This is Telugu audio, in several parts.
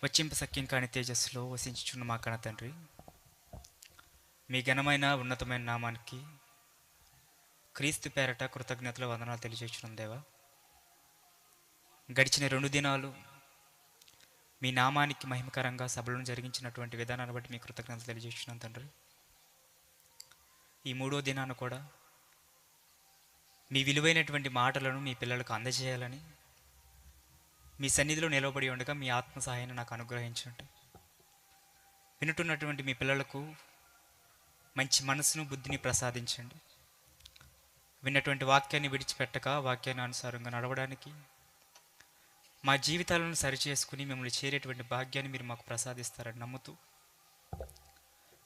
వచ్చింప సఖ్యం కాని తేజస్సులో వసించుచున్న మా కన్న తండ్రి, మీ ఘనమైన ఉన్నతమైన నామానికి క్రీస్తు పేరట కృతజ్ఞతలు వందనాలు తెలియజేస్తున్నాం దేవా. గడిచిన 2 దినాలు మీ నామానికి మహిమకరంగా సభలను జరిగించినటువంటి విధానాన్ని బట్టి మీ కృతజ్ఞతలు తెలియజేస్తున్నాం తండ్రి. ఈ 3వ దినాన్ని కూడా మీ విలువైనటువంటి మాటలను మీ పిల్లలకు అందజేయాలని మీ సన్నిధిలో నిలవబడి ఉండగా మీ ఆత్మ సహాయాన్ని నాకు అనుగ్రహించండి. వినుతున్నటువంటి మీ పిల్లలకు మంచి మనసును బుద్ధిని ప్రసాదించండి. విన్నటువంటి వాక్యాన్ని విడిచిపెట్టక వాక్యాన్ని అనుసారంగా నడవడానికి మా జీవితాలను సరిచేసుకుని మిమ్మల్ని చేరేటువంటి భాగ్యాన్ని మీరు మాకు ప్రసాదిస్తారని నమ్ముతూ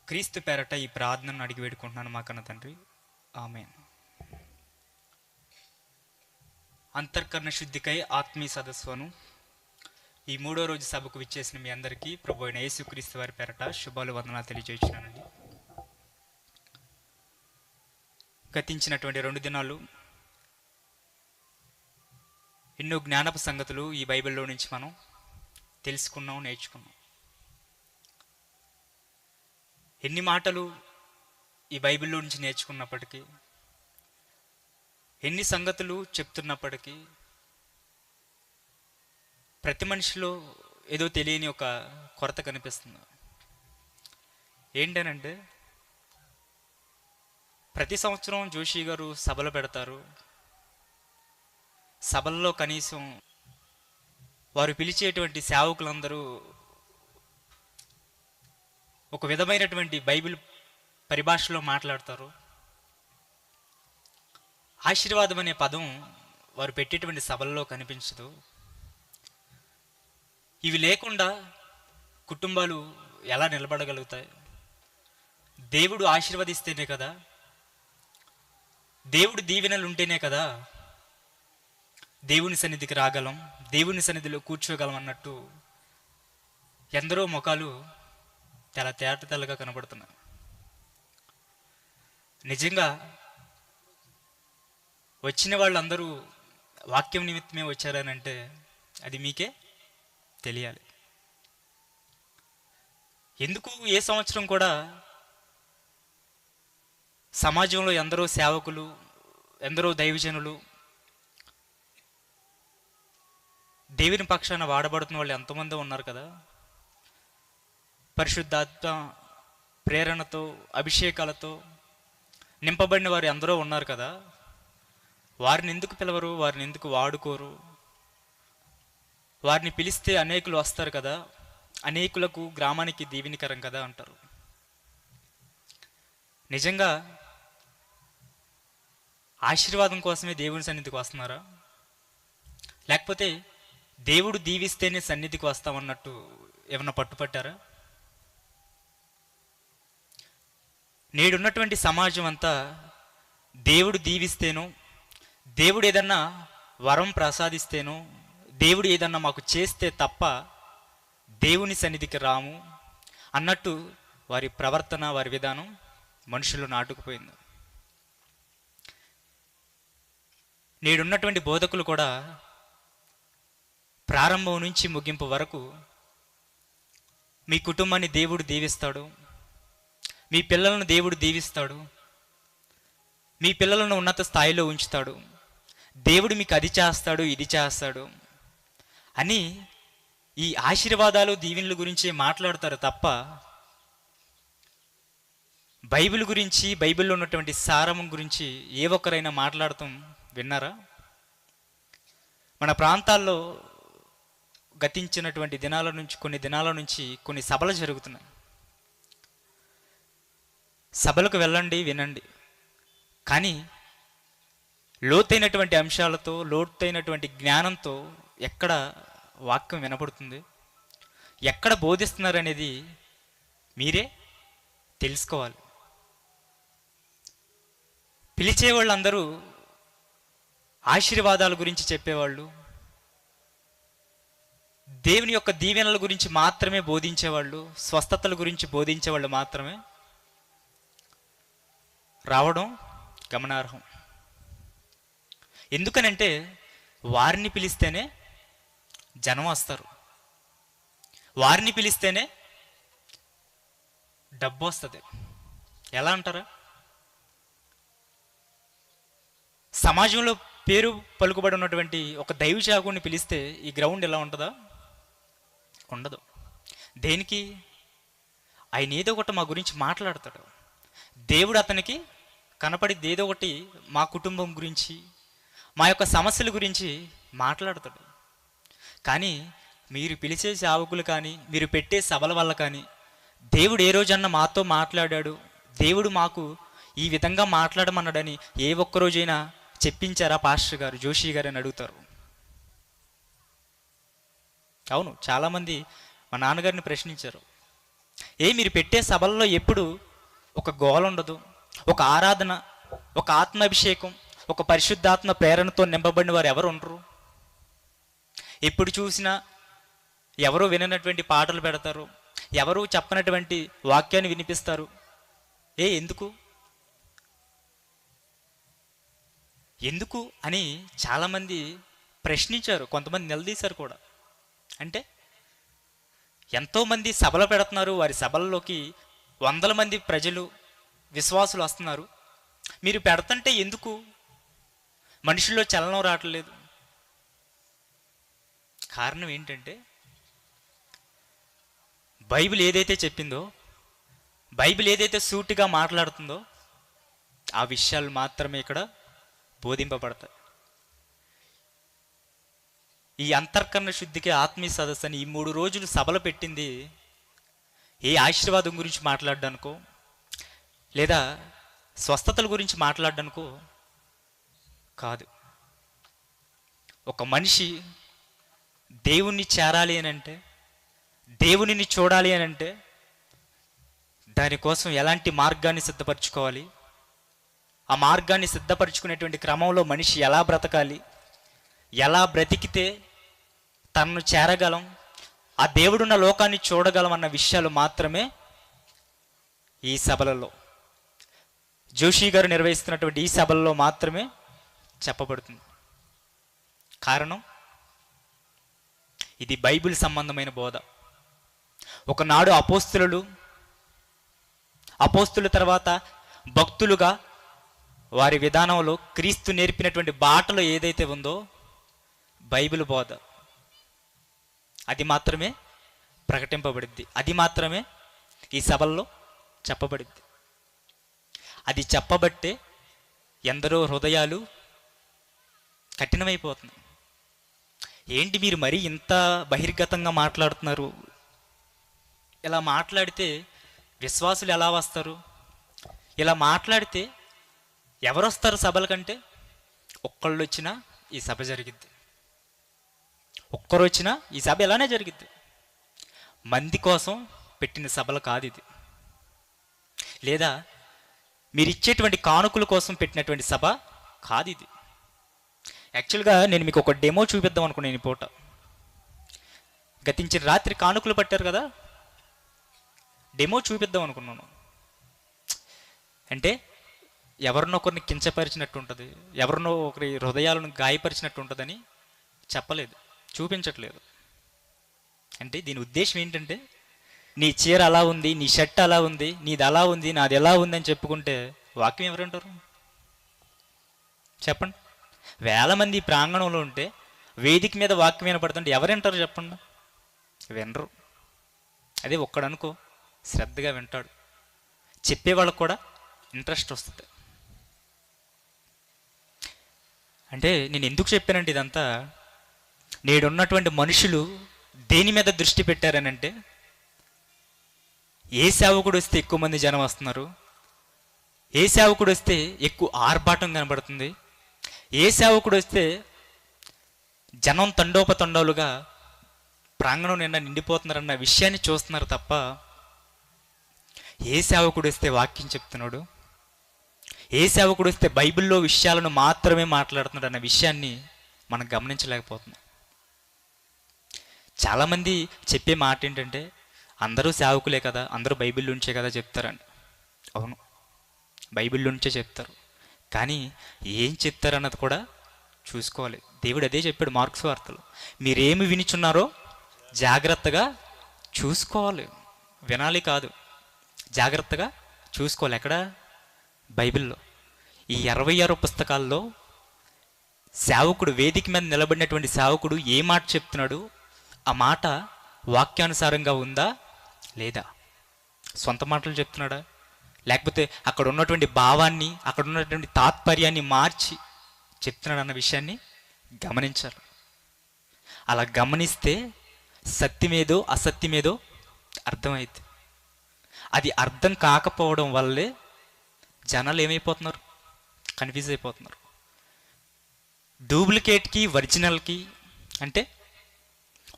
క్రీస్తు పేరట ఈ ప్రార్థనను అడిగి వేడుకుంటున్నాను మా కన్న తండ్రి, ఆమేన్. అంతర్కరణ శుద్ధికై ఆత్మీయ సదస్సును ఈ 3వ రోజు సభకు విచ్చేసిన మీ అందరికీ ప్రభు అయిన యేసుక్రీస్తు వారి పేరట శుభాలు వందనాలు తెలియజేస్తున్నానండి. గతించినటువంటి 2 దినాలు ఎన్నో జ్ఞానపు సంగతులు ఈ బైబిల్లో నుంచి మనం తెలుసుకున్నాం, నేర్చుకున్నాం. ఎన్ని మాటలు ఈ బైబిల్లో నుంచి నేర్చుకున్నప్పటికీ, ఎన్ని సంగతులు చెప్తున్నప్పటికీ ప్రతి మనిషిలో ఏదో తెలియని ఒక కొరత కనిపిస్తుంది. ఏంటనంటే, ప్రతి సంవత్సరం జోషి గారు సభలు పెడతారు. సభల్లో కనీసం వారు పిలిచేటువంటి సేవకులందరూ ఒక విధమైనటువంటి బైబిల్ పరిభాషలో మాట్లాడతారు. ఆశీర్వాదం అనే పదం వారు పెట్టేటువంటి సభల్లో కనిపించదు. ఇవి లేకుండా కుటుంబాలు ఎలా నిలబడగలుగుతాయి? దేవుడు ఆశీర్వదిస్తేనే కదా, దేవుడు దీవెనలు ఉంటేనే కదా దేవుని సన్నిధికి రాగలం, దేవుని సన్నిధిలో కూర్చోగలం అన్నట్టు ఎందరో ముఖాలు చాలా తేటతెల్లగా కనబడుతున్నాయి. నిజంగా వచ్చిన వాళ్ళందరూ వాక్యం నిమిత్తమే వచ్చారనంటే అది మీకే తెలియాలి. ఎందుకు ఏ సంవత్సరం కూడా సమాజంలో ఎందరో సేవకులు, ఎందరో దైవజనులు, దేవుని పక్షాన వాడబడుతున్న వాళ్ళు ఎంతోమంది ఉన్నారు కదా. పరిశుద్ధాత్మ ప్రేరణతో, అభిషేకాలతో నింపబడిన వారు ఎందరో ఉన్నారు కదా. వారిని ఎందుకు పిలవరు? వారిని ఎందుకు వాడుకోరు? వారిని పిలిస్తే అనేకులు వస్తారు కదా, అనేకులకు గ్రామానికి దీవెనికరం కదా అంటారు. నిజంగా ఆశీర్వాదం కోసమే దేవుని సన్నిధికి వస్తున్నారా? లేకపోతే దేవుడు దీవిస్తేనే సన్నిధికి వస్తామన్నట్టు ఏమన్నా పట్టుపట్టారా? నేడున్నటువంటి సమాజం అంతా దేవుడు దీవిస్తేనో, దేవుడు ఏదన్నా వరం ప్రసాదిస్తేనో, దేవుడు ఏదన్నా మాకు చేస్తే తప్ప దేవుని సన్నిధికి రాము అన్నట్టు వారి ప్రవర్తన, వారి విధానం మనుషులు నాటుకుపోయింది. నేడున్నటువంటి బోధకులు కూడా ప్రారంభం నుంచి ముగింపు వరకు మీ కుటుంబాన్ని దేవుడు దీవిస్తాడు, మీ పిల్లలను దేవుడు దీవిస్తాడు, మీ పిల్లలను ఉన్నత స్థాయిలో ఉంచుతాడు, దేవుడు మీకు అది చేస్తాడు, ఇది చేస్తాడు అని ఈ ఆశీర్వాదాలు, దీవెనల గురించి మాట్లాడతారు తప్ప బైబిల్ గురించి, బైబిల్లో ఉన్నటువంటి సారం గురించి ఏ ఒక్కరైనా మాట్లాడటం విన్నారా? మన ప్రాంతాల్లో గతించినటువంటి కొన్ని దినాల నుంచి కొన్ని సభలు జరుగుతున్నాయి. సభలకు వెళ్ళండి, వినండి. కానీ లోతైనటువంటి అంశాలతో, లోతైనటువంటి జ్ఞానంతో ఎక్కడ వాక్యం వినపడుతుంది, ఎక్కడ బోధిస్తున్నారు అనేది మీరే తెలుసుకోవాలి. పిలిచేవాళ్ళందరూ ఆశీర్వాదాల గురించి చెప్పేవాళ్ళు, దేవుని యొక్క దీవెనల గురించి మాత్రమే బోధించేవాళ్ళు, స్వస్థతల గురించి బోధించేవాళ్ళు మాత్రమే రావడం గమనార్హం. ఎందుకనంటే వారిని పిలిస్తేనే జనం వస్తారు, వారిని పిలిస్తేనే డబ్బు వస్తుంది. ఎలా అంటారా? సమాజంలో పేరు పలుకుబడి ఉన్నటువంటి ఒక దైవజాగుని పిలిస్తే ఈ గ్రౌండ్ ఎలా ఉంటుందా? ఉండదు. దేనికి? ఆయన ఏదో ఒకటి మా గురించి మాట్లాడతాడు. దేవుడు అతనికి కనపడిద్ది ఏదో ఒకటి మా కుటుంబం గురించి, మా యొక్క సమస్యల గురించి మాట్లాడతాడు. కానీ మీరు పిలిచే సేవకులు కానీ, మీరు పెట్టే సభల వల్ల కానీ దేవుడు ఏ రోజన్నా మాతో మాట్లాడాడు, దేవుడు మాకు ఈ విధంగా మాట్లాడమన్నాడని ఏ ఒక్కరోజైనా చెప్పించారా పాస్టర్ గారు, జోషి గారు అని అడుగుతారు. అవును, చాలామంది మా నాన్నగారిని ప్రశ్నించారు. మీరు పెట్టే సభల్లో ఎప్పుడు ఒక గోల ఉండదు, ఒక ఆరాధన, ఒక ఆత్మాభిషేకం, ఒక పరిశుద్ధాత్మ ప్రేరణతో నింపబడిన వారు ఎవరు ఉండరు. ఎప్పుడు చూసినా ఎవరో విననటువంటి పాటలు పెడతారు, ఎవరు చెప్పనటువంటి వాక్యాన్ని వినిపిస్తారు. ఎందుకు ఎందుకు అని చాలామంది ప్రశ్నించారు, కొంతమంది నిలదీశారు కూడా. అంటే ఎంతోమంది సభలు పెడుతున్నారు, వారి సభల్లోకి వందల మంది ప్రజలు విశ్వాసులు వస్తున్నారు, మీరు పెడుతుంటే ఎందుకు మనుషుల్లో చలనం రావట్లేదు? కారణం ఏంటంటే బైబిల్ ఏదైతే చెప్పిందో, బైబిల్ ఏదైతే సూటిగా మాట్లాడుతుందో ఆ విషయాలు మాత్రమే ఇక్కడ బోధింపబడతాయి. ఈ అంతర్కరణ శుద్ధికి ఆత్మీయ సదస్సు అని ఈ 3 రోజులు సభలు పెట్టింది ఏ ఆశీర్వాదం గురించి మాట్లాడడానికో, లేదా స్వస్థతల గురించి మాట్లాడడానికో కాదు. ఒక మనిషి దేవుణ్ణి చేరాలి అని అంటే, దేవునిని చూడాలి అని అంటే దానికోసం ఎలాంటి మార్గాన్ని సిద్ధపరచుకోవాలి, ఆ మార్గాన్ని సిద్ధపరచుకునేటువంటి క్రమంలో మనిషి ఎలా బ్రతకాలి, ఎలా బ్రతికితే తనను చేరగలం, ఆ దేవుడున్న లోకాన్ని చూడగలం అన్న విషయాలు మాత్రమే ఈ సభలలో, జోషి గారు నిర్వహిస్తున్నటువంటి ఈ సభలలో మాత్రమే చెప్పబడుతుంది. కారణం ఇది బైబిల్ సంబంధమైన బోధ. ఒకనాడు అపోస్తుల తర్వాత భక్తులుగా వారి విధానంలో క్రీస్తు నేర్పినటువంటి బాటలో ఏదైతే ఉందో బైబిల్ బోధ, అది మాత్రమే ప్రకటింపబడిద్ది, అది మాత్రమే ఈ సభల్లో చెప్పబడిద్ది. అది చెప్పబట్టే ఎందరో హృదయాలు కఠినమైపోతున్నాయి. ఏంటి మీరు మరీ ఇంత బహిర్గతంగా మాట్లాడుతున్నారు, ఇలా మాట్లాడితే విశ్వాసులు ఎలా వస్తారు, ఇలా మాట్లాడితే ఎవరు వస్తారు సభల కంటే? ఒక్కళ్ళు వచ్చినా ఈ సభ జరిగిద్ది, ఒక్కరు వచ్చినా ఈ సభ ఎలానే జరిగిద్ది. మంది కోసం పెట్టిన సభలు కాదు ఇది, లేదా మీరు ఇచ్చేటువంటి కానుకల కోసం పెట్టినటువంటి సభ కాదు ఇది. యాక్చువల్గా నేను మీకు ఒక డెమో చూపిద్దాం అనుకున్నాను. ఈ పూట గతించిన రాత్రి కానుకలు పట్టారు కదా, డెమో చూపిద్దాం అనుకున్నాను. అంటే ఎవరినో ఒకరిని కించపరిచినట్టు ఉంటుంది, ఎవరినో ఒకరి హృదయాలను గాయపరిచినట్టు ఉంటుందని చెప్పలేదు, చూపించట్లేదు. అంటే దీని ఉద్దేశం ఏంటంటే, నీ చీర అలా ఉంది, నీ షర్ట్ అలా ఉంది, నీది అలా ఉంది, నాది ఎలా ఉంది అని చెప్పుకుంటే వాక్యం ఎవరంటారు చెప్పండి? వేల మంది ప్రాంగణంలో ఉంటే వేదిక మీద వాక్యం వినపడుతుంటే ఎవరంటారు చెప్పండి? వినరు. అదే ఒక్కడనుకో శ్రద్ధగా వింటాడు, చెప్పేవాళ్ళకు కూడా ఇంట్రెస్ట్ వస్తుంది. అంటే నేను ఎందుకు చెప్పానంటే ఇదంతా, నేడున్నటువంటి మనుషులు దేని మీద దృష్టి పెట్టారనంటే, ఏ సేవకుడు వస్తే ఎక్కువ మంది జనం వస్తున్నారు, ఏ సేవకుడు వస్తే ఎక్కువ ఆర్భాటం కనబడుతుంది, ఏ సేవకుడు వస్తే జనం తండోపతండాలుగా ప్రాంగణం నిండా నిండిపోతున్నారన్న విషయాన్ని చూస్తున్నారు తప్ప, ఏ సేవకుడు వస్తే వాక్యం చెప్తున్నాడు, ఏ సేవకుడు వస్తే బైబిల్లో విషయాలను మాత్రమే మాట్లాడుతున్నాడు అన్న విషయాన్ని మనం గమనించలేకపోతున్నాం. చాలామంది చెప్పే మాట ఏంటంటే, అందరూ సేవకులే కదా, అందరూ బైబిల్ నుంచే కదా చెప్తారండి. అవును, బైబిల్ నుంచే చెప్తారు, కానీ ఏం చెప్తారన్నది కూడా చూసుకోవాలి. దేవుడు అదే చెప్పాడు మార్క్స్ వార్తలో, మీరేమి వినిచున్నారో జాగ్రత్తగా చూసుకోవాలి, వినాలి కాదు, జాగ్రత్తగా చూసుకోవాలి. ఎక్కడ? బైబిల్లో. ఈ 66 పుస్తకాల్లో సేవకుడు, వేదిక మీద నిలబడినటువంటి సేవకుడు ఏ మాట చెప్తున్నాడు, ఆ మాట వాక్యానుసారంగా ఉందా లేదా? సొంత మాటలు చెప్తున్నాడా, లేకపోతే అక్కడ ఉన్నటువంటి భావాన్ని, అక్కడ ఉన్నటువంటి తాత్పర్యాన్ని మార్చి చెప్తున్నాడు అన్న విషయాన్ని గమనించాలి. అలా గమనిస్తే సత్యమేదో అసత్యమేదో అర్థమైంది. అది అర్థం కాకపోవడం వల్లే జనాలు ఏమైపోతున్నారు? కన్ఫ్యూజ్ అయిపోతున్నారు. డూప్లికేట్కి ఒరిజినల్కి అంటే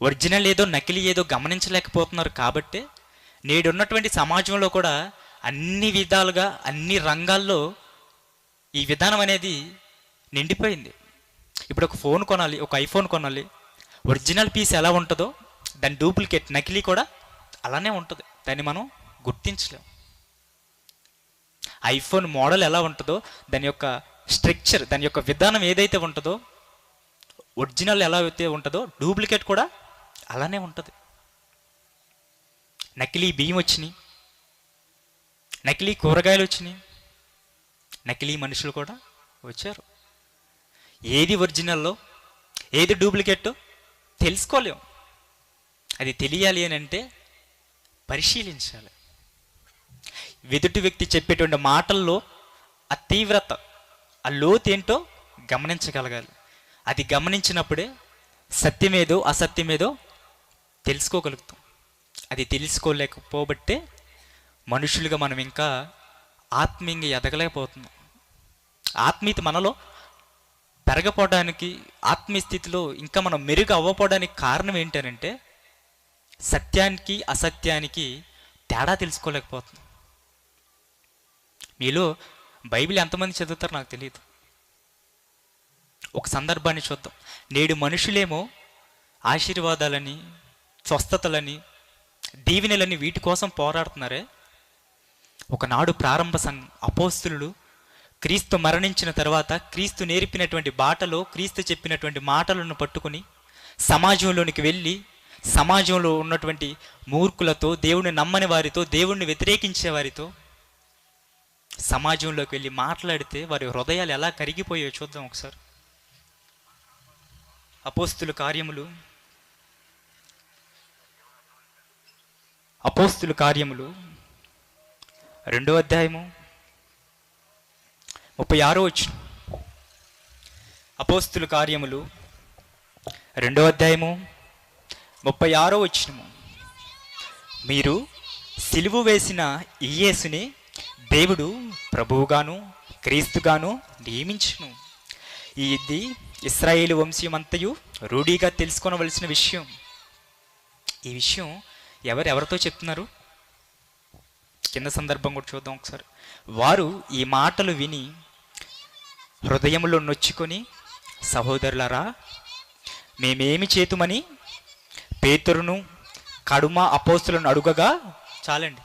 ఒరిజినల్ ఏదో నకిలీ ఏదో గమనించలేకపోతున్నారు. కాబట్టి నేడున్నటువంటి సమాజంలో కూడా అన్ని విధాలుగా అన్ని రంగాల్లో ఈ విధానం అనేది నిండిపోయింది. ఇప్పుడు ఒక ఫోన్ కొనాలి, ఒక ఐఫోన్ కొనాలి, ఒరిజినల్ పీస్ ఎలా ఉంటుందో దాని డూప్లికేట్ నకిలీ కూడా అలానే ఉంటుంది. దాన్ని మనం గుర్తించలేం. ఐఫోన్ మోడల్ ఎలా ఉంటుందో దాని యొక్క స్ట్రక్చర్, దాని యొక్క విధానం ఏదైతే ఉంటుందో, ఒరిజినల్ ఎలా అయితే ఉంటుందో డూప్లికేట్ కూడా అలానే ఉంటుంది. నకిలీ బియ్యం వచ్చినాయి, నకిలీ కూరగాయలు వచ్చినాయి, నకిలీ మనుషులు కూడా వచ్చారు. ఏది ఒరిజినల్లో ఏది డూప్లికేట్ తెలుసుకోలేం. అది తెలియాలి అని అంటే పరిశీలించాలి. ఎదుటి వ్యక్తి చెప్పేటువంటి మాటల్లో ఆ తీవ్రత, ఆ లోతు ఏంటో గమనించగలగాలి. అది గమనించినప్పుడే సత్యమేదో అసత్యమేదో తెలుసుకోగలుగుతాం. అది తెలుసుకోలేకపోబట్టే మనుషులుగా మనం ఇంకా ఆత్మీయంగా ఎదగలేకపోతున్నాం. ఆత్మీయత మనలో పెరగపోవడానికి, ఆత్మీయ స్థితిలో ఇంకా మనం మెరుగు అవ్వపోవడానికి కారణం ఏంటనంటే సత్యానికి అసత్యానికి తేడా తెలుసుకోలేకపోతున్నాం. మీలో బైబిల్ ఎంతమంది చదువుతారో నాకు తెలియదు. ఒక సందర్భాన్ని చూద్దాం. నేడు మనుషులేమో ఆశీర్వాదాలని, స్వస్థతలని, దీవెనలని వీటి కోసం పోరాడుతున్నారే, ఒకనాడు ప్రారంభ సంఘం అపోస్తులు క్రీస్తు మరణించిన తర్వాత క్రీస్తు నేర్పినటువంటి బాటలో, క్రీస్తు చెప్పినటువంటి మాటలను పట్టుకుని సమాజంలోనికి వెళ్ళి సమాజంలో ఉన్నటువంటి మూర్ఖులతో, దేవుణ్ణి నమ్మని వారితో, దేవుణ్ణి వ్యతిరేకించే వారితో సమాజంలోకి వెళ్ళి మాట్లాడితే వారి హృదయాలు ఎలా కరిగిపోయాయో చూద్దాం ఒకసారి. అపోస్తుల కార్యములు 2వ అధ్యాయము 36వ వచనం. అపోస్తుల కార్యములు 2వ అధ్యాయము 36వ వచనము. మీరు సిలువ వేసిన ఈ యేసుని దేవుడు ప్రభువుగాను క్రీస్తుగాను నియమించును. ఇది ఇశ్రాయేలు వంశీయమంతయు రూఢిగా తెలుసుకోవలసిన విషయం. ఈ విషయం ఎవరితో చెప్తున్నారు? కింద సందర్భం కూడా చూద్దాం ఒకసారి. వారు ఈ మాటలు విని హృదయంలో నొచ్చుకొని, సహోదరులారా, మేమేమి చేతుమని పేతురును కడుమ అపోస్తులను అడుగగా, చాలండి,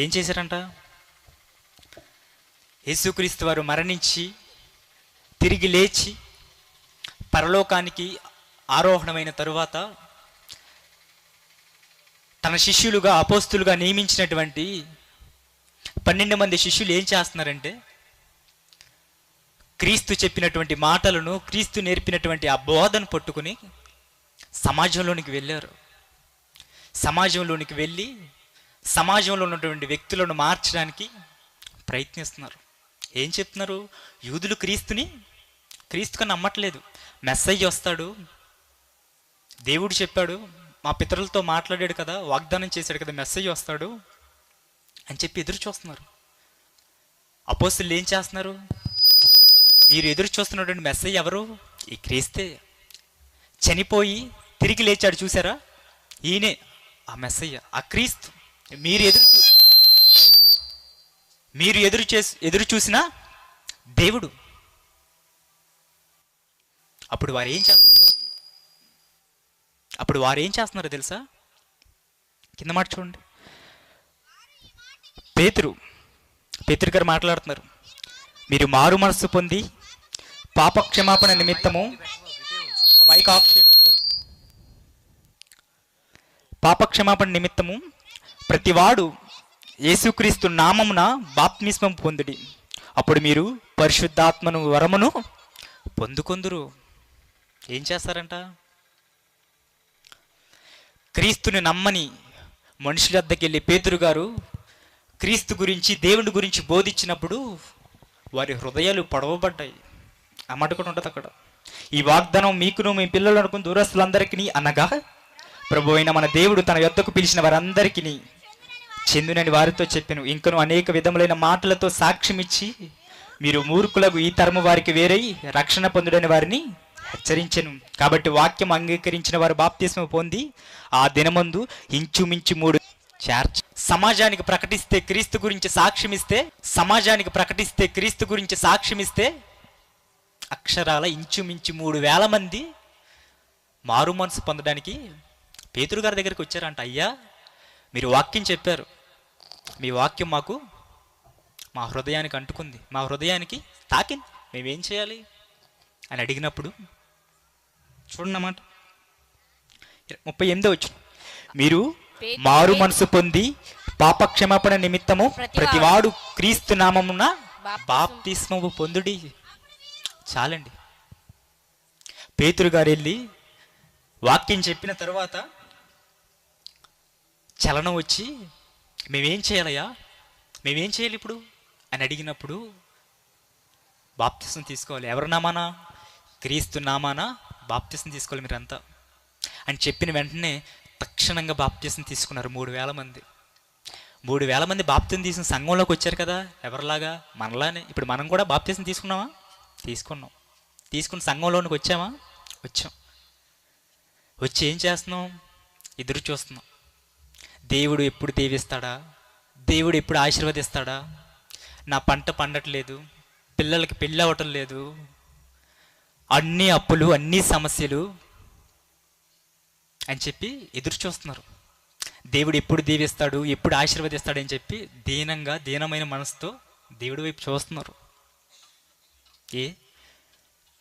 ఏం చేశారంట? యేసుక్రీస్తు వారు మరణించి తిరిగి లేచి పరలోకానికి ఆరోహణమైన తరువాత తన శిష్యులుగా, అపోస్తులుగా నియమించినటువంటి 12 మంది శిష్యులు ఏం చేస్తున్నారంటే క్రీస్తు చెప్పినటువంటి మాటలను, క్రీస్తు నేర్పినటువంటి ఆ బోధను పట్టుకుని సమాజంలోనికి వెళ్ళారు. సమాజంలోనికి వెళ్ళి సమాజంలో ఉన్నటువంటి వ్యక్తులను మార్చడానికి ప్రయత్నిస్తున్నారు. ఏం చెప్తున్నారు? యూదులు క్రీస్తుగా నమ్మట్లేదు. మెస్సయ్య వస్తాడు, దేవుడు చెప్పాడు, మా పితరులతో మాట్లాడాడు కదా, వాగ్దానం చేశాడు కదా, మెస్సయ్య వస్తాడు అని చెప్పి ఎదురు చూస్తున్నారు. అపోస్తులు ఏం చేస్తున్నారు? మీరు ఎదురు చూస్తున్నటువంటి మెస్సయ్య ఎవరు? ఈ క్రీస్తే. చనిపోయి తిరిగి లేచాడు చూసారా, ఈయనే ఆ మెస్సయ్య, ఆ క్రీస్తు. మీరు ఎదురు చూసిన దేవుడు. అప్పుడు వారు ఏం చేస్తున్నారో తెలుసా? కింద మాట చూడండి. పేతురు గారు మాట్లాడుతున్నారు. మీరు మారు మనస్సు పొంది పాపక్షమాపణ నిమిత్తము పాపక్షమాపణ నిమిత్తము ప్రతివాడు యేసుక్రీస్తు నామమున బాప్తిస్మం పొందుడి, అప్పుడు మీరు పరిశుద్ధాత్మను వరమును పొందుకొందురు. ఏం చేస్తారంట? క్రీస్తుని నమ్మని మనుషుల వద్దకు వెళ్ళి పేతురు గారు క్రీస్తు గురించి, దేవుని గురించి బోధించినప్పుడు వారి హృదయాలు పొడవబడ్డాయి. ఆ మాట కూడా ఉంటుంది అక్కడ. ఈ వాగ్దానం మీకును మీ పిల్లలు అనుకున్న దూరస్తులందరికీ అనగా ప్రభు అయిన మన దేవుడు తన యొద్దకు పిలిచిన వారందరికీ చెందునని వారితో చెప్పాను. ఇంకను అనేక విధములైన మాటలతో సాక్ష్యమిచ్చి మీరు మూర్ఖులకు ఈ తరము వారికి వేరై రక్షణ పొందుడని వారిని హెచ్చరించెను. కాబట్టి వాక్యం అంగీకరించిన వారు బాప్తిస్మం పొంది ఆ దినమందు ఇంచుమించు 3 సమాజానికి ప్రకటిస్తే క్రీస్తు గురించి సాక్ష్యమిస్తే అక్షరాల ఇంచుమించు 3,000 మంది మారు మనసు పొందడానికి పేతురు గారి దగ్గరికి వచ్చారంట. అయ్యా, మీరు వాక్యం చెప్పారు, మీ వాక్యం మా హృదయానికి అంటుకుంది, మా హృదయానికి తాకింది, మేమేం చేయాలి అని అడిగినప్పుడు చూడండి అన్నమాట. 38వ వచనం, మీరు మారు మనసు పొంది పాపక్షమాపణ నిమిత్తము ప్రతివాడు క్రీస్తు నామమున బాప్తిస్మము పొందుడి. చాలండి. పేతురు గారు వెళ్ళి వాక్యం చెప్పిన తర్వాత చలనం వచ్చి మేమేం చేయాలయ్యా, మేమేం చేయాలి ఇప్పుడు అని అడిగినప్పుడు బాప్తిస్మం తీసుకోవాలి. ఎవరి నామానా? క్రీస్తు నామానా బాప్తిస్మం తీసుకోవాలి మీరంతా అని చెప్పిన వెంటనే తక్షణంగా బాప్తిస్మం తీసుకున్నారు 3,000 మంది. 3,000 మంది బాప్తిస్మం తీసుకుని సంఘంలోకి వచ్చారు కదా. ఎవరిలాగా? మనలానే. ఇప్పుడు మనం కూడా బాప్తిస్మం తీసుకున్నాం. తీసుకుని సంఘంలోనికి వచ్చామా? వచ్చాం. వచ్చి ఏం చేస్తున్నాం? ఎదురు చూస్తున్నాం. దేవుడు ఎప్పుడు దీవిస్తాడా, దేవుడు ఎప్పుడు ఆశీర్వదిస్తాడా, నా పంట పండట్లేదు, పిల్లలకి పెళ్ళి అవ్వటం లేదు, అన్ని అప్పులు, అన్ని సమస్యలు అని చెప్పి ఎదురు చూస్తున్నారు. దేవుడు ఎప్పుడు దీవిస్తాడు, ఎప్పుడు ఆశీర్వదిస్తాడు అని చెప్పి దీనమైన మనసుతో దేవుడి వైపు చూస్తున్నారు.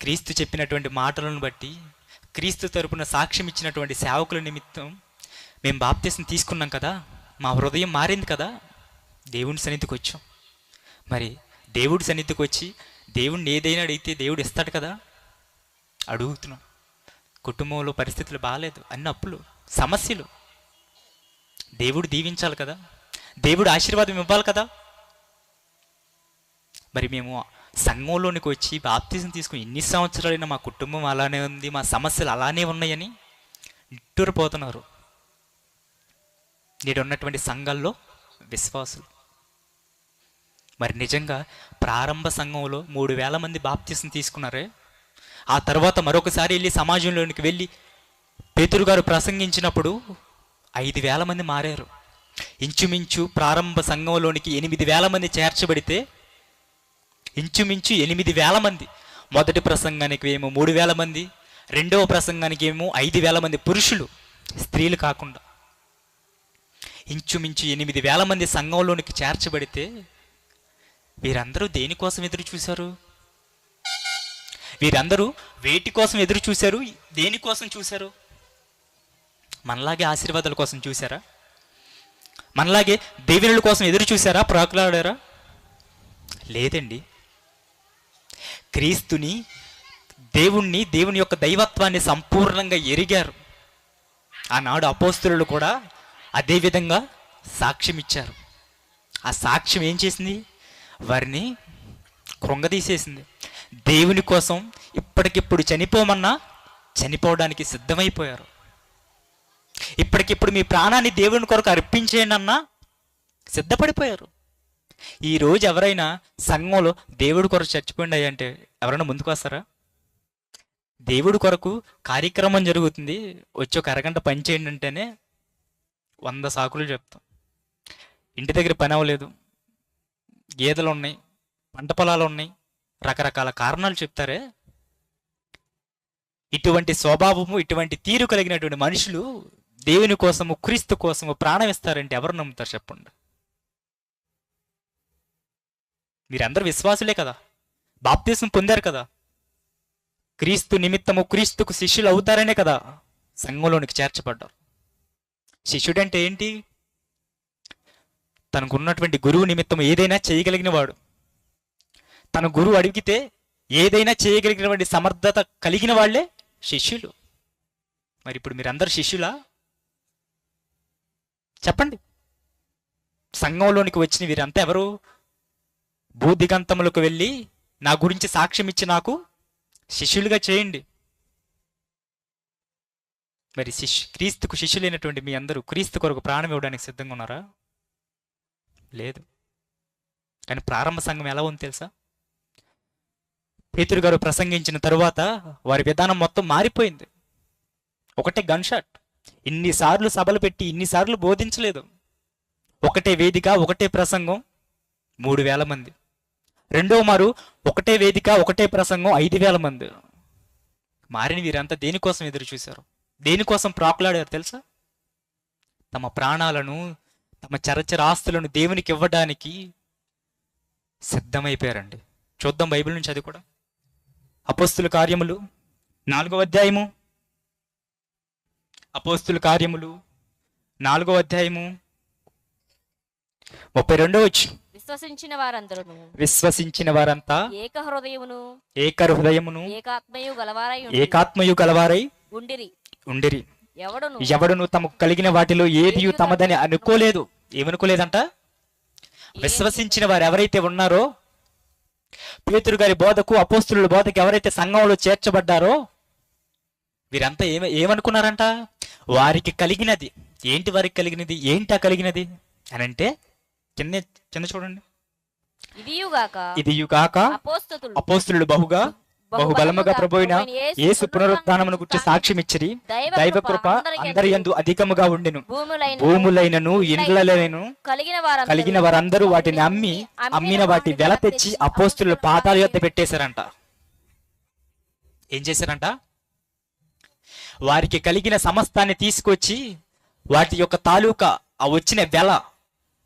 క్రీస్తు చెప్పినటువంటి మాటలను బట్టి, క్రీస్తు తరపున సాక్ష్యం ఇచ్చినటువంటి సేవకుల నిమిత్తం మేము బాప్తిస్మం తీసుకున్నాం కదా, మా హృదయం మారింది కదా, దేవుని సన్నిధికి వచ్చాం. మరి దేవుడి సన్నిధికి వచ్చి దేవుడిని ఏదైనా అడిగితే దేవుడు ఇస్తాడు కదా. అడుగుతున్నాం. కుటుంబంలో పరిస్థితులు బాగాలేదు, అన్ని అప్పులు, సమస్యలు. దేవుడు దీవించాలి కదా, దేవుడు ఆశీర్వాదం ఇవ్వాలి కదా. మరి మేము సంఘంలోనికి వచ్చి బాప్తిజం తీసుకుని ఎన్ని సంవత్సరాలైనా మా కుటుంబం అలానే ఉంది, మా సమస్యలు అలానే ఉన్నాయని నిట్టూరిపోతున్నారు. నేడు ఉన్నటువంటి సంఘాల్లో విశ్వాసులు. మరి నిజంగా ప్రారంభ సంఘంలో 3,000 మంది బాప్తిజం తీసుకున్నారే. ఆ తర్వాత మరొకసారి వెళ్ళి సమాజంలోనికి వెళ్ళి పేతురు గారు ప్రసంగించినప్పుడు 5,000 మంది మారారు. ఇంచుమించు ప్రారంభ సంఘంలోనికి 8,000 మంది చేర్చబడితే ఇంచుమించు 8,000 మంది. మొదటి ప్రసంగానికి ఏమో 3,000 మంది, రెండవ ప్రసంగానికి ఏమో 5,000 మంది పురుషులు, స్త్రీలు కాకుండా. ఇంచుమించు 8,000 మంది సంఘంలోనికి చేర్చబడితే వీరందరూ దేనికోసం ఎదురు చూశారు? వీరందరూ వేటి కోసం ఎదురు చూశారు? దేనికోసం చూశారు? మనలాగే ఆశీర్వాదాల కోసం చూశారా? మనలాగే దీవెనల కోసం ఎదురు చూశారా? ప్రాకులాడారా? లేదండి. క్రీస్తుని, దేవుని యొక్క దైవత్వాన్ని సంపూర్ణంగా ఎరిగారు. ఆనాడు అపోస్తలులు కూడా అదే విధంగా సాక్ష్యం ఇచ్చారు. ఆ సాక్ష్యం ఏం చేసింది? వారిని కృంగదీసేసింది. దేవుని కోసం ఇప్పటికిప్పుడు చనిపోమన్నా చనిపోవడానికి సిద్ధమైపోయారు. ఇప్పటికిప్పుడు మీ ప్రాణాన్ని దేవుని కొరకు అర్పించేయండి అన్నా సిద్ధపడిపోయారు. ఈరోజు ఎవరైనా సంఘంలో దేవుడి కొరకు చచ్చిపోయింది అంటే ఎవరైనా ముందుకు వస్తారా? దేవుడి కొరకు కార్యక్రమం జరుగుతుంది, వచ్చి ఒక అరగంట పని చేయండి అంటేనే 100 సాకులు చెప్తాం. ఇంటి దగ్గర పని అవ్వలేదు, గేదెలు ఉన్నాయి, పంట పొలాలు ఉన్నాయి, రకరకాల కారణాలు చెప్తారే. ఇటువంటి స్వభావము, ఇటువంటి తీరు కలిగినటువంటి మనుషులు దేవుని కోసము, క్రీస్తు కోసము ప్రాణం ఇస్తారంటే ఎవరు నమ్ముతారు చెప్పండి? మీరందరూ విశ్వాసులే కదా, బాప్తిస్మం పొందారు కదా, క్రీస్తు నిమిత్తము క్రీస్తుకు శిష్యులు అవుతారనే కదా సంఘంలోనికి చేర్చబడ్డారు. శిష్యుడు అంటే ఏంటి? తనకున్నటువంటి గురువు నిమిత్తం ఏదైనా చేయగలిగిన వాడు. తన గురువు అడిగితే ఏదైనా చేయగలిగినటువంటి సమర్థత కలిగిన వాళ్ళే శిష్యులు. మరి ఇప్పుడు మీరందరు శిష్యులా? చెప్పండి. సంఘంలోనికి వచ్చిన వీరంతా ఎవరు? భూదిగంతములకు వెళ్ళి నా గురించి సాక్ష్యం ఇచ్చి నాకు శిష్యులుగా చేయండి. మరి క్రీస్తుకు శిష్యులైనటువంటి మీ అందరూ క్రీస్తు కొరకు ప్రాణం ఇవ్వడానికి సిద్ధంగా ఉన్నారా? లేదు. కానీ ప్రారంభ సంఘం ఎలా ఉంది తెలుసా? పేతురు గారు ప్రసంగించిన తరువాత వారి విధానం మొత్తం మారిపోయింది. ఒకటే గన్ షాట్. ఇన్నిసార్లు సభలు పెట్టి ఇన్నిసార్లు బోధించలేదు. ఒకటే వేదిక, ఒకటే ప్రసంగం, 3000 మంది. రెండో మారు ఒకటే వేదిక, ఒకటే ప్రసంగం, 5000 మంది. మారిన వీరంతా దేనికోసం ఎదురు చూశారు? దేనికోసం ప్రాకులాడారు తెలుసా? తమ ప్రాణాలను, తమ చరచర ఆస్తులను దేవునికి ఇవ్వడానికి సిద్ధమైపోయారండి. చూద్దాం బైబిల్ నుంచి అది కూడా. అపోస్తుల కార్యములు 4వ అధ్యాయము. అపోస్తుల కార్యములు 4వ అధ్యాయము 32వ వచనం. విశ్వసించిన వారంతా ఏకహృదయమును ఏకాత్మయు గలవారై ఉండిరి. ఎవడును తమకు కలిగిన వాటిలో ఏది తమదని అనుకోలేదు. ఏమనుకోలేదంట? విశ్వసించిన వారు ఎవరైతే ఉన్నారో, పేతురు గారి బోధకు, అపోస్తుల బోధకు ఎవరైతే సంఘంలో చేర్చబడ్డారో వీరంతా ఏమనుకున్నారంట? వారికి కలిగినది ఏంటి? వారికి కలిగినది ఏంటా కలిగినది అని అంటే కింద చూడండి. ఇదియుగాక అపోస్తులు బహుబలముగా ప్రభువైన యేసు పునరుత్థానమును గురించి సాక్ష్యం ఇచ్చిరి. దైవ కృప అందరి యందు అధికముగా ఉండెను. భూములైనను ఇండ్లైనను కలిగిన వారందరూ వాటిని అమ్మిన వాటి వెల తెచ్చి అపోస్తుల పాదాల యొద్ద పెట్టేశారంట. ఏం చేశారంట? వారికి కలిగిన సమస్తాన్ని తీసుకొచ్చి వాటి యొక్క తాలూకా ఆ వచ్చిన వెల,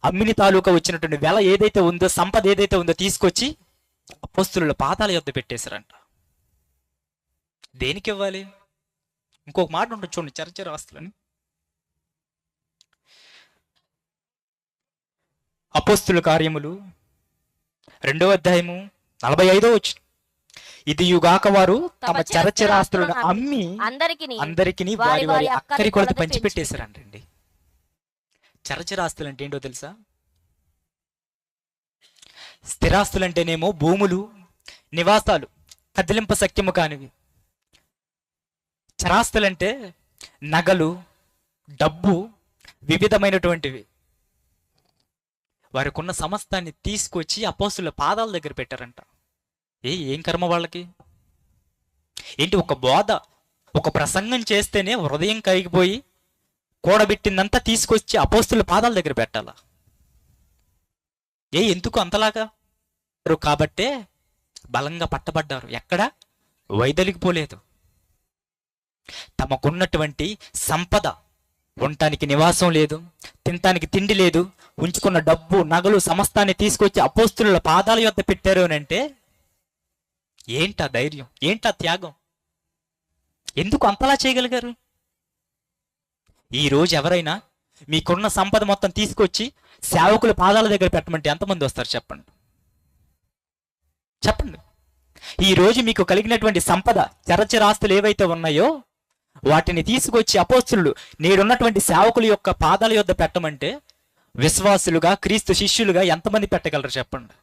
అమ్మిని తాలూకా వచ్చినటువంటి వెల ఏదైతే ఉందో, సంపద ఏదైతే ఉందో తీసుకొచ్చి అపోస్తుల పాదాల యొద్ద పెట్టేశారంట. దేనికి ఇవ్వాలి? ఇంకొక మాట ఉంటుంది చూడండి, చరచర ఆస్తులని. అపోస్తుల కార్యములు 2వ అధ్యాయము 45వ వచనం. ఇదియుగాక వారు తమ చరచరాస్తులను అమ్మి అందరికిని వారి వారి అక్కరి కొలత పంచిపెట్టేశారంటండి. చరచరాస్తులు అంటే ఏంటో తెలుసా? స్థిరాస్తులంటేనేమో భూములు, నివాసాలు, కదిలింప శక్యము కానివి. చరాస్తులంటే నగలు, డబ్బు, వివిధమైనటువంటివి. వారికి ఉన్న సమస్తాన్ని తీసుకొచ్చి అపోస్తుల పాదాల దగ్గర పెట్టారంట. ఏం కర్మ వాళ్ళకి? ఏంటి? ఒక బోధ, ఒక ప్రసంగం చేస్తేనే హృదయం కరిగిపోయి కూడబెట్టిందంతా తీసుకొచ్చి అపోస్తుల పాదాల దగ్గర పెట్టాలా? ఎందుకు అంతలాగా? కాబట్టే బలంగా పట్టబడ్డారు. ఎక్కడ వైదొలిగిపోలేదు. తమకున్నటువంటి సంపద, ఉండటానికి నివాసం లేదు, తినటానికి తిండి లేదు, ఉంచుకున్న డబ్బు, నగలు సమస్తాన్ని తీసుకొచ్చి అపోస్తుల పాదాల యొద్ద పెట్టారు అని అంటే ఏంటా ధైర్యం? ఏంటా త్యాగం? ఎందుకు అంతలా చేయగలిగారు? ఈరోజు ఎవరైనా మీకున్న సంపద మొత్తం తీసుకొచ్చి సేవకుల పాదాల దగ్గర పెట్టమంటే ఎంతమంది వస్తారు? చెప్పండి. చెప్పండి. ఈరోజు మీకు కలిగినటువంటి సంపద, చరచరాస్తులు ఏవైతే ఉన్నాయో వాటిని తీసుకొచ్చి అపోస్తులు నేడున్నటువంటి సేవకుల యొక్క పాదాల యొద్ద పెట్టమంటే విశ్వాసులుగా, క్రీస్తు శిష్యులుగా ఎంతమంది పెట్టగలరు? చెప్పండి.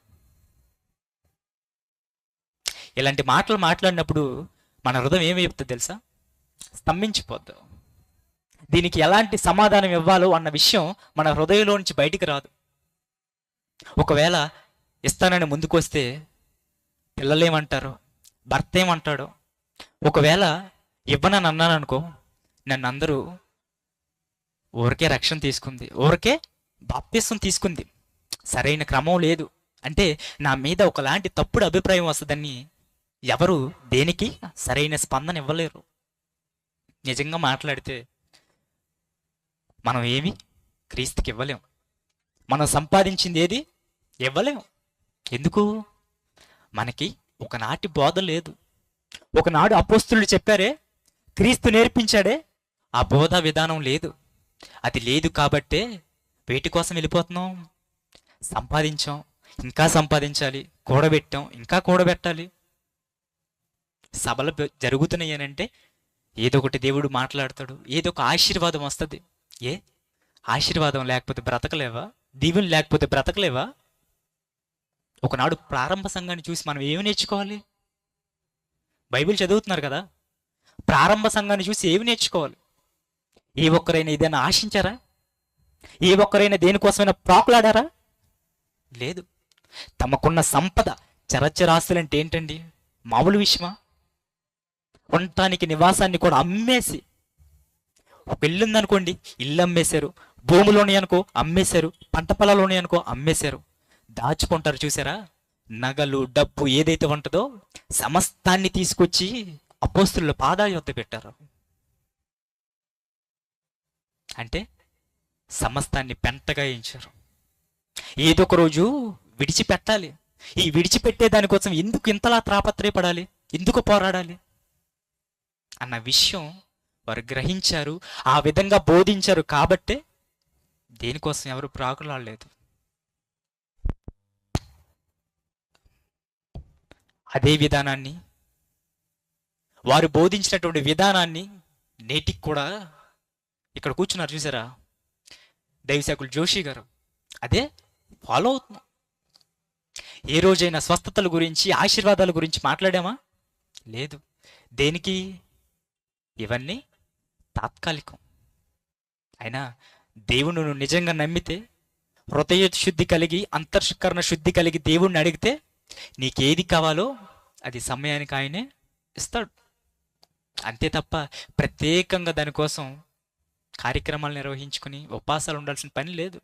ఇలాంటి మాటలు మాట్లాడినప్పుడు మన హృదయం ఏమి చెప్తుంది తెలుసా? స్తంభించిపోద్దు. దీనికి ఎలాంటి సమాధానం ఇవ్వాలో అన్న విషయం మన హృదయంలో నుంచి బయటికి రాదు. ఒకవేళ ఇస్తానని ముందుకొస్తే పిల్లలేమంటారు, భర్త ఏమంటాడో. ఒకవేళ ఇవ్వనని అన్నాను అనుకో, నన్ను అందరూ ఊరికే రక్షణ తీసుకుంది, ఊరికే బాప్తిసం తీసుకుంది, సరైన క్రమం లేదు అంటే నా మీద ఒకలాంటి తప్పుడు అభిప్రాయం వస్తుందని ఎవరు దేనికి సరైన స్పందన ఇవ్వలేరు. నిజంగా మాట్లాడితే మనం ఏమి క్రీస్తుకి ఇవ్వలేం. మనం సంపాదించింది ఏది ఇవ్వలేం. ఎందుకు? మనకి ఒకనాటి బోధ లేదు. ఒకనాడు అపోస్తులు చెప్పారే, క్రీస్తు నేర్పించాడే, ఆ బోధ విధానం లేదు. అది లేదు కాబట్టే వేటి కోసం వెళ్ళిపోతున్నాం? సంపాదించాం, ఇంకా సంపాదించాలి, కూడబెట్టాం, ఇంకా కూడబెట్టాలి. సభలు జరుగుతున్నాయి అంటే ఏదో ఒకటి దేవుడు మాట్లాడతాడు, ఏదో ఒక ఆశీర్వాదం వస్తుంది. ఏ ఆశీర్వాదం లేకపోతే బ్రతకలేవా? దీవెన లేకపోతే బ్రతకలేవా? ఒకనాడు ప్రారంభ సంఘాన్ని చూసి మనం ఏమి నేర్చుకోవాలి? బైబిల్ చదువుతున్నారు కదా, ప్రారంభ సంఘాన్ని చూసి ఏమి నేర్చుకోవాలి? ఏ ఒక్కరైనా ఏదైనా ఆశించారా? ఏ ఒక్కరైనా దేనికోసమైనా ప్రాకులాడారా? లేదు. తమకున్న సంపద, చరచరాస్తులంటే ఏంటండి? మామూలు విషయమా? ఉండటానికి నివాసాన్ని కూడా అమ్మేసి, ఒక ఇల్లు ఉందనుకోండి, ఇల్లు అమ్మేశారు. భూములోని అనుకో అమ్మేశారు, పంట పొలాలోని అనుకో అమ్మేశారు. దాచుకుంటారు చూసారా? నగలు, డబ్బు ఏదైతే ఉంటుందో సమస్తాన్ని తీసుకొచ్చి అపోస్తుల పాదాల యొద్ద పెట్టారు. అంటే సమస్తాన్ని పెంటగా ఎంచారు. ఏదో ఒక రోజు విడిచిపెట్టాలి. ఈ విడిచిపెట్టే దానికోసం ఎందుకు ఇంతలా తాపత్రయపడాలి, ఎందుకు పోరాడాలి అన్న విషయం వారు గ్రహించారు. ఆ విధంగా బోధించారు కాబట్టే దేనికోసం ఎవరు ప్రాకులాడలేదు. అదే విధానాన్ని, వారు బోధించినటువంటి విధానాన్ని నేటికి కూడా ఇక్కడ కూర్చున్నారు చూసారా, దైవసేవకులు జోషి గారు, అదే ఫాలో అవుతున్నాం. ఏ రోజైనా స్వస్థతల గురించి, ఆశీర్వాదాల గురించి మాట్లాడామా? లేదు. దేనికి? ఇవన్నీ తాత్కాలికం. అయినా దేవుని నువ్వు నిజంగా నమ్మితే, హృదయ శుద్ధి కలిగి, అంతఃకరణ శుద్ధి కలిగి దేవుణ్ణి అడిగితే నీకేది కావాలో అది సమయానికి ఆయనే ఇస్తాడు. అంతే తప్ప ప్రత్యేకంగా దానికోసం కార్యక్రమాలు నిర్వహించుకుని ఉపవాసాలు ఉండాల్సిన పని లేదు.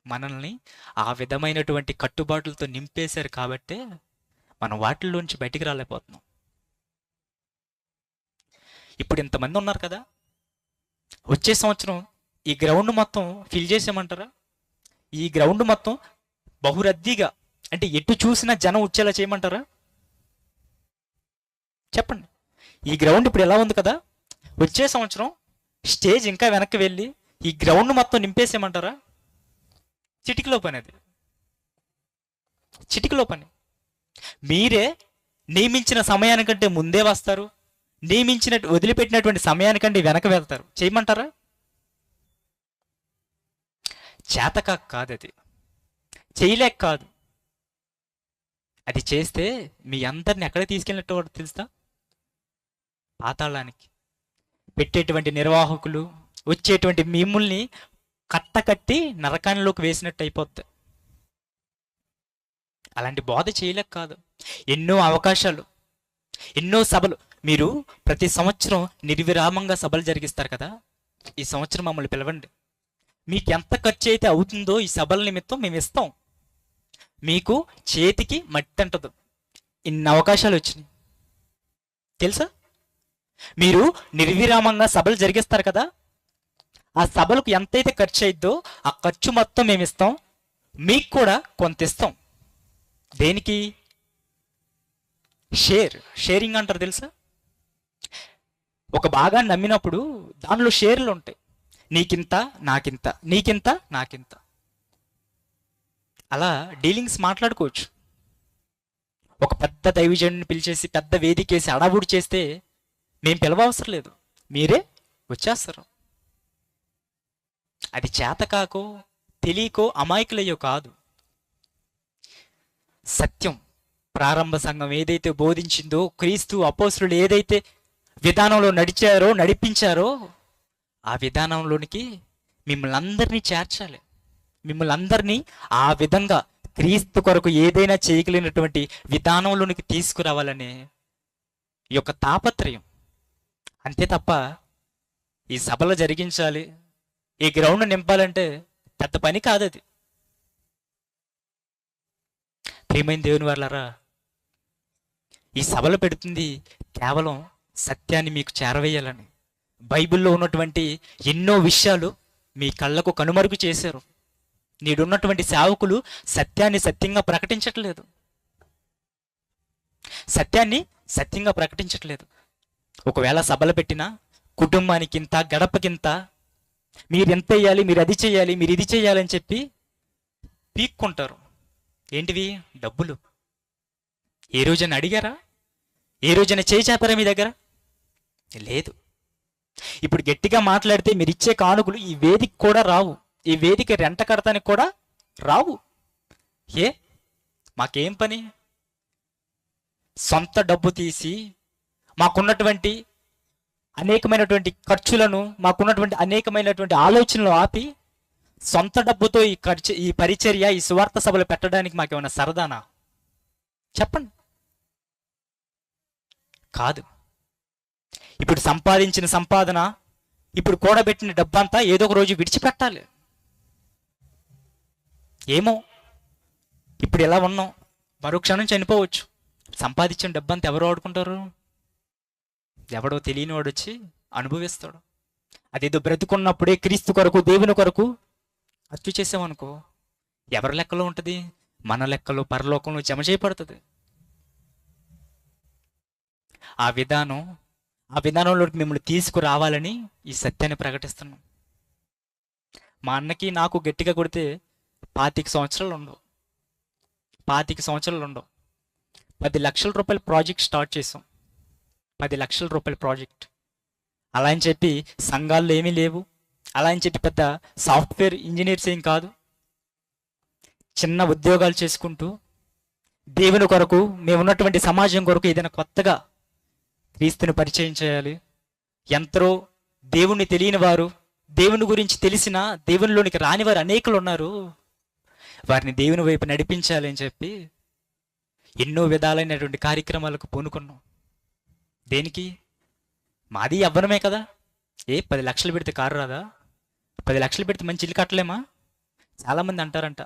మనల్ని ఆ విధమైనటువంటి కట్టుబాట్లతో నింపేశారు కాబట్టే మనం వాటిల్లోంచి బయటికి రాలేకపోతున్నాం. ఇప్పుడు ఇంతమంది ఉన్నారు కదా, వచ్చే సంవత్సరం ఈ గ్రౌండ్ మొత్తం ఫిల్ చేసామంటారా? ఈ గ్రౌండ్ మొత్తం బహురద్దీగా, అంటే ఎటు చూసినా జనం వచ్చేలా చేయమంటారా? చెప్పండి. ఈ గ్రౌండ్ ఇప్పుడు ఎలా ఉంది కదా, వచ్చే సంవత్సరం స్టేజ్ ఇంకా వెనక్కి వెళ్ళి ఈ గ్రౌండ్ మొత్తం నింపేసేయమంటారా? చిటికలో పని. అది చిటికలో పని. మీరే నియమించిన సమయానికంటే ముందే వస్తారు, వదిలిపెట్టినటువంటి సమయానికంటే వెనక వెళ్తారు. చేయమంటారా? చేతకాక కాదు, అది చేయలేక కాదు. అది చేస్తే మీ అందరిని ఎక్కడ తీసుకెళ్ళినట్టు తెలుసా? పాతాళానికి. పెట్టేటువంటి నిర్వాహకులు, వచ్చేటువంటి మిమ్మల్ని కట్టకట్టి నరకానిలోకి వేసినట్టు అయిపోద్ది. అలాంటి బోధ చేయలేక కాదు. ఎన్నో అవకాశాలు, ఎన్నో సభలు. మీరు ప్రతి సంవత్సరం నిర్విరామంగా సభలు జరిగిస్తారు కదా, ఈ సంవత్సరం మమ్మల్ని పిలవండి. మీకు ఎంత ఖర్చు అయితే అవుతుందో ఈ సభల నిమిత్తం మేము ఇస్తాం. మీకు చేతికి మట్టి అంటదు. ఇన్ని అవకాశాలు వచ్చినాయి తెలుసా? మీరు నిర్విరామంగా సభలు జరిగిస్తారు కదా, ఆ సభలకు ఎంతైతే ఖర్చు అయిద్దో ఆ ఖర్చు మొత్తం మేము ఇస్తాం. మీకు కూడా కొంత ఇస్తాం. దేనికి? షేరింగ్ అంటారు తెలుసా? ఒక భాగాన్ని నమ్మినప్పుడు దానిలో షేర్లు ఉంటాయి. నీకింత, నాకింత, నీకింత, నాకింత, అలా డీలింగ్స్ మాట్లాడుకోవచ్చు. ఒక పెద్ద దైవజనుని పిలిచేసి పెద్ద వేదికేసి అడావుడి చేస్తే మేము పిలవవసరం లేదు, మీరే వచ్చేస్తారు. అది చేతకాకో తెలియకో అమాయకులయ్యో కాదు. సత్యం, ప్రారంభ సంఘం ఏదైతే బోధించిందో, క్రీస్తు అపోస్తులు ఏదైతే విధానంలో నడిపించారో ఆ విధానంలోనికి మిమ్మల్ని అందరినీ చేర్చాలి. మిమ్మల్ని అందరినీ ఆ విధంగా క్రీస్తు కొరకు ఏదైనా చేయగలిగినటువంటి విధానంలోనికి తీసుకురావాలనే ఈ యొక్క తాపత్రయం. అంతే తప్ప ఈ సభలు జరిగించాలి, ఈ గ్రౌండ్ నింపాలంటే పెద్ద పని కాదు అది. ప్రియమైన దేవుని వాళ్ళారా, ఈ సభలు పెడుతుంది కేవలం సత్యాన్ని మీకు చేరవేయాలని. బైబిల్లో ఉన్నటువంటి ఎన్నో విషయాలు మీ కళ్ళకు కనుమరుగు చేశారు. నేడున్నటువంటి సేవకులు సత్యాన్ని సత్యంగా ప్రకటించట్లేదు. ఒకవేళ సభలు పెట్టినా కుటుంబానికింత, గడపకింత మీరు ఎంత వేయాలి, మీరు అది చేయాలి, మీరు ఇది చేయాలని చెప్పి పీక్కుంటారు. ఏంటివి? డబ్బులు. ఏ రోజైనా అడిగారా? ఏ రోజైనా చేయి చాపారా మీ దగ్గర? లేదు. ఇప్పుడు గట్టిగా మాట్లాడితే మీరు ఇచ్చే కానుకలు ఈ వేదిక కూడా రావు, ఈ వేదిక రెంట కడతానికి కూడా రావు. ఏ మాకేం పని? సొంత డబ్బు తీసి మాకున్నటువంటి అనేకమైనటువంటి ఖర్చులను, మాకున్నటువంటి అనేకమైనటువంటి ఆలోచనలు ఆపి సొంత డబ్బుతో ఈ పరిచర్య, ఈ సువార్త సభలు పెట్టడానికి మాకేమైనా సరదానా? చెప్పండి. కాదు. ఇప్పుడు సంపాదించిన సంపాదన, ఇప్పుడు కూడబెట్టిన డబ్బంతా ఏదో ఒక రోజు విడిచిపెట్టాలి. ఏమో ఇప్పుడు ఎలా ఉన్నాం, మరో క్షణం చనిపోవచ్చు. సంపాదించిన డబ్బంతా ఎవరు వాడుకుంటారు? ఎవడో తెలియని వాడు వచ్చి అనుభవిస్తాడు. అదేదో బ్రతుకున్నప్పుడే క్రీస్తు కొరకు, దేవుని కొరకు ఖర్చు చేసామనుకో, ఎవరి లెక్కలో ఉంటుంది? మన లెక్కలో పరలోకంలో జమ చేయబడుతుంది. ఆ విధానంలోకి మిమ్మల్ని తీసుకురావాలని ఈ సత్యాన్ని ప్రకటిస్తున్నాం. మా అన్నకి నాకు గట్టిగా కొడితే 25 సంవత్సరాలు ఉండవు. 25 సంవత్సరాలు ఉండవు. 10 లక్షల రూపాయల ప్రాజెక్ట్ స్టార్ట్ చేసాం. 10 లక్షల రూపాయల ప్రాజెక్ట్. అలా అని చెప్పి సంఘాల్లో ఏమీ లేవు, అలా అని చెప్పి పెద్ద సాఫ్ట్వేర్ ఇంజనీర్స్ ఏం కాదు. చిన్న ఉద్యోగాలు చేసుకుంటూ దేవుని కొరకు, మేమున్నటువంటి సమాజం కొరకు ఏదైనా కొత్తగా క్రీస్తుని పరిచయం చేయాలి. ఎంతరో దేవుణ్ణి తెలియని వారు, దేవుని గురించి తెలిసిన దేవునిలోనికి రాని వారు అనేకులు ఉన్నారు. వారిని దేవుని వైపు నడిపించాలి అని చెప్పి ఎన్నో విధాలైనటువంటి కార్యక్రమాలకు పూనుకున్నాం. దేనికి? మాది యవ్వనమే కదా. 10 లక్షలు పెడితే కారు రాదా? 10 లక్షలు పెడితే మంచి ఇల్లు కట్టలేమా? చాలామంది అంటారంట,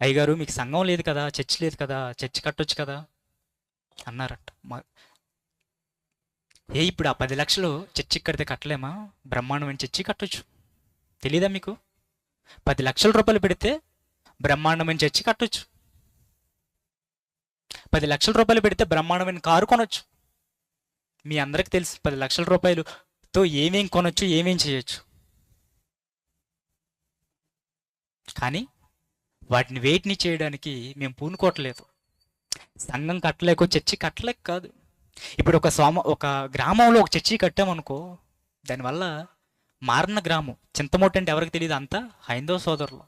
అయ్యగారు మీకు సంఘం లేదు కదా, చర్చ్ లేదు కదా, చర్చ్ కట్టొచ్చు కదా అన్నారంట. ఇప్పుడు ఆ 10 లక్షలు చర్చి కడితే కట్టలేమా? బ్రహ్మాండమైన చర్చి కట్టొచ్చు. తెలీదా మీకు? 10 లక్షల రూపాయలు పెడితే బ్రహ్మాండమైన చర్చి కట్టొచ్చు. 10 లక్షల రూపాయలు పెడితే బ్రహ్మాండమైన కారు కొనొచ్చు. మీ అందరికి తెలుసు 10 లక్షల రూపాయలతో ఏమేం కొనొచ్చు, ఏమేం చేయొచ్చు. కానీ వాటిని వేటిని చేయడానికి మేము పూనుకోవట్లేదు. సంఘం కట్టలేకో, చర్చి కట్టలేక కాదు. ఇప్పుడు ఒక గ్రామంలో ఒక చర్చి కట్టామనుకో, దానివల్ల మారిన గ్రామం. చింతమొట్టు అంటే ఎవరికి తెలియదు, అంతా హైందవ సోదరులు.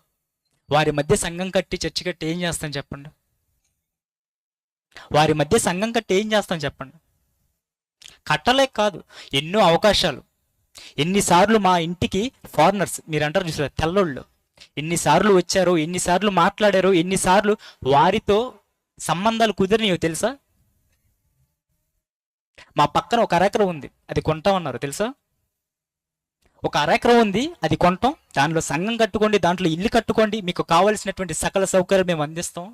వారి మధ్య సంఘం కట్టి, చర్చి కట్టి ఏం చేస్తాం చెప్పండి? వారి మధ్య సంఘం కట్టి ఏం చేస్తాం చెప్పండి? కట్టలేక కాదు, ఎన్నో అవకాశాలు. ఎన్నిసార్లు మా ఇంటికి ఫారినర్స్, మీరు అంటారు చూసారు, తెల్లోళ్ళు ఎన్నిసార్లు వచ్చారో, ఎన్నిసార్లు మాట్లాడారో, ఎన్నిసార్లు వారితో సంబంధాలు కుదిరినాయో తెలుసా? మా పక్కన ఒక అరెకరం ఉంది, అది కొంటామన్నారు తెలుసా? ఒక అరెకరం ఉంది, అది కొంటాం, దానిలో సంఘం కట్టుకోండి, దాంట్లో ఇల్లు కట్టుకోండి, మీకు కావలసినటువంటి సకల సౌకర్యం మేము అందిస్తాం.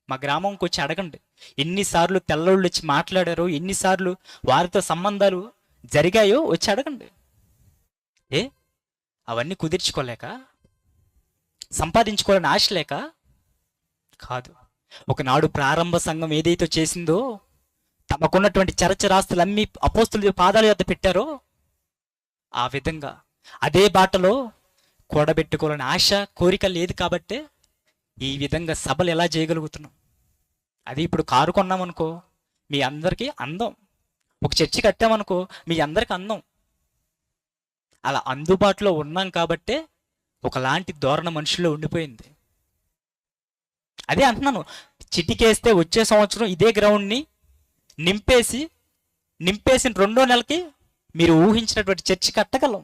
మా గ్రామంకి వచ్చి అడగండి, ఎన్నిసార్లు తెల్లోళ్ళు వచ్చి మాట్లాడారో, ఎన్నిసార్లు వారితో సంబంధాలు జరిగాయో వచ్చి అడగండి. అవన్నీ కుదిర్చుకోలేక, సంపాదించుకోవాలని ఆశ లేక కాదు. ఒకనాడు ప్రారంభ సంఘం ఏదైతే చేసిందో, తమకున్నటువంటి చరచరాస్తులు అమ్మి అపోస్తుల పాదాల యొద్ద పెట్టారో, ఆ విధంగా అదే బాటలో కూడబెట్టుకోవాలని ఆశ, కోరిక లేదు కాబట్టే ఈ విధంగా సభలు ఎలా చేయగలుగుతున్నాం. అది ఇప్పుడు కారు కొన్నామనుకో మీ అందరికీ అందం, ఒక చర్చి కట్టామనుకో మీ అందరికీ అందం. అలా అందుబాటులో ఉన్నాం కాబట్టే ఒకలాంటి ధోరణ మనుషుల్లో ఉండిపోయింది. అదే అంటున్నాను, చిటికేస్తే వచ్చే సంవత్సరం ఇదే గ్రౌండ్ని నింపేసిన 2వ నెలకి మీరు ఊహించినటువంటి చర్చి కట్టగలం.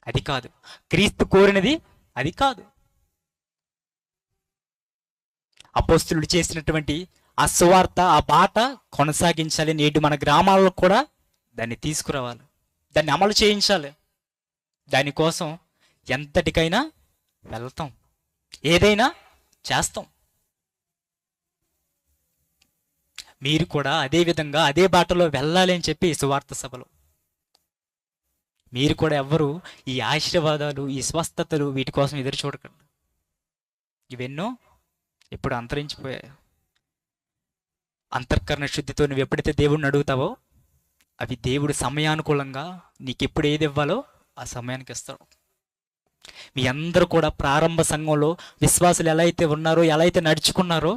అది కాదు క్రీస్తు కోరినది, అది కాదు. అపోస్తులుడు చేసినటువంటి ఆ సువార్త, ఆ బాట కొనసాగించాలి. నేడు మన గ్రామాల్లో కూడా దాన్ని తీసుకురావాలి, దాన్ని అమలు చేయించాలి. దానికోసం ఎంతటికైనా వెళ్తాం, ఏదైనా చేస్తాం. మీరు కూడా అదే విధంగా అదే బాటలో వెళ్ళాలి అని చెప్పి సువార్త సభలో మీరు కూడా ఎవ్వరూ ఈ ఆశీర్వాదాలు, ఈ స్వస్థతలు వీటి కోసం ఎదురు చూడకండి. ఇవెన్నో ఇప్పుడు అంతరించిపోయాయి. అంతఃకరణ శుద్ధితో నువ్వు ఎప్పుడైతే దేవుణ్ణి అడుగుతావో అవి దేవుడు సమయానుకూలంగా నీకు ఎప్పుడు ఏది ఇవ్వాలో ఆ సమయానికి ఇస్తాడు. మీ అందరూ కూడా ప్రారంభ సంఘంలో విశ్వాసులు ఎలా అయితే ఉన్నారో, ఎలా అయితే నడుచుకున్నారో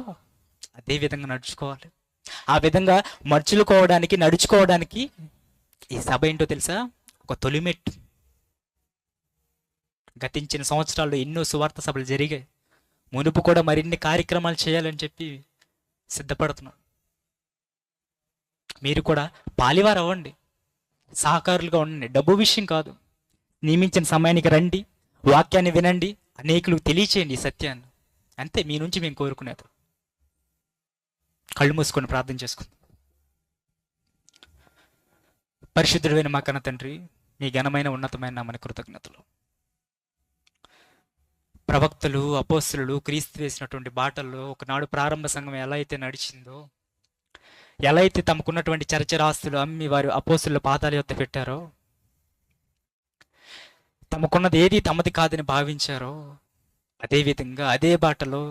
అదే విధంగా నడుచుకోవాలి. ఆ విధంగా మర్చుకోవడానికి, నడుచుకోవడానికి ఈ సభ ఏంటో తెలుసా? ఒక తొలిమెట్టు. గతించిన సంవత్సరాల్లో ఎన్నో సువార్త సభలు జరిగాయి. మునుపు కూడా మరిన్ని కార్యక్రమాలు చేయాలని చెప్పి సిద్ధపడుతున్నాం. మీరు కూడా పాలివారు అవ్వండి, సహకారులుగా ఉండండి. డబ్బు విషయం కాదు. నియమించిన సమయానికి రండి, వాక్యాన్ని వినండి, అనేకులకు తెలియచేయండి ఈ సత్యాన్ని. అంతే మీ నుంచి మేము కోరుకునేది. కళ్ళు మూసుకొని ప్రార్థన చేసుకుందాం. పరిశుద్ధుడైన మా కన్న తండ్రి, మీ ఘనమైన ఉన్నతమైన నామమునకు కృతజ్ఞతలు. ప్రవక్తలు, అపోస్తలులు క్రీస్తు వేసినటువంటి బాటల్లో ఒకనాడు ప్రారంభ సంఘం ఎలా అయితే నడిచిందో, ఎలా అయితే తమకున్నటువంటి చరచరాస్తులు అమ్మి వారు అపోస్తలుల పాదాల యొద్ద పెట్టారో, తమకున్నది ఏది తమది కాదని భావించారో, అదేవిధంగా అదే బాటలో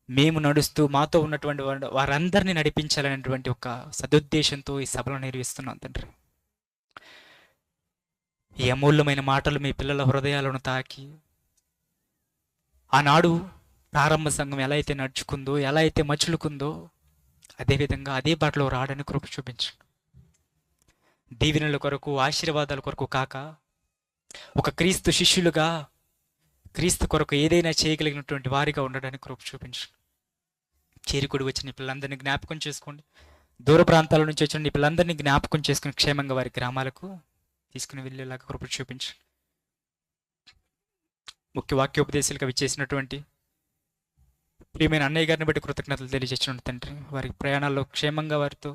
మేము నడుస్తూ మాతో ఉన్నటువంటి వారందరినీ నడిపించాలనేటువంటి ఒక సదుద్దేశంతో ఈ సభలో నిర్వహిస్తున్నాం తండ్రి. ఈ అమూల్యమైన మాటలు మీ పిల్లల హృదయాలను తాకి, ఆనాడు ప్రారంభ సంఘం ఎలా అయితే నడుచుకుందో, ఎలా అయితే మచులుకుందో, అదేవిధంగా అదే బాటలో రావడానికి కృప చూపించండి. దీవెనల కొరకు, ఆశీర్వాదాల కొరకు కాక, ఒక క్రీస్తు శిష్యులుగా క్రీస్తు కొరకు ఏదైనా చేయగలిగినటువంటి వారిగా ఉండడానికి కృప చూపించండి. చేరుకుడి వచ్చిన నీ పిల్లలందరినీ జ్ఞాపకం చేసుకోండి. దూర ప్రాంతాల నుంచి వచ్చిన నీ పిల్లలందరినీ జ్ఞాపకం చేసుకుని క్షేమంగా వారి గ్రామాలకు తీసుకుని వెళ్ళేలాగా కృప చూపించండి. ముఖ్య వాక్యోపదేశాలుగా విచ్చేసినటువంటి ప్రియమైన అన్నయ్య గారిని బట్టి కృతజ్ఞతలు తెలియజేసిన తండ్రి, వారి ప్రయాణాల్లో క్షేమంగా వారితో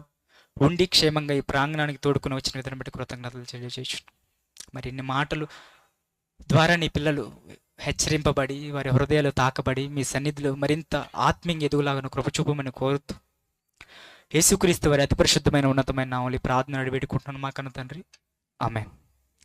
ఉండి క్షేమంగా ఈ ప్రాంగణానికి తోడుకుని వచ్చిన విధానం బట్టి కృతజ్ఞతలు తెలియజేయచ్చు. మరి ఇన్ని మాటలు ద్వారా నీ పిల్లలు హెచ్చరింపబడి, వారి హృదయాలు తాకబడి, మీ సన్నిధిలో మరింత ఆత్మీయ ఎదుగులాగా కృప చూపమని కోరుతూ, యేసుక్రీస్తు వారి అతి పరిశుద్ధమైన ఉన్నతమైన నామములో ప్రార్థన వేడుకుంటున్నాను మా కన్న తండ్రి. ఆమేన్.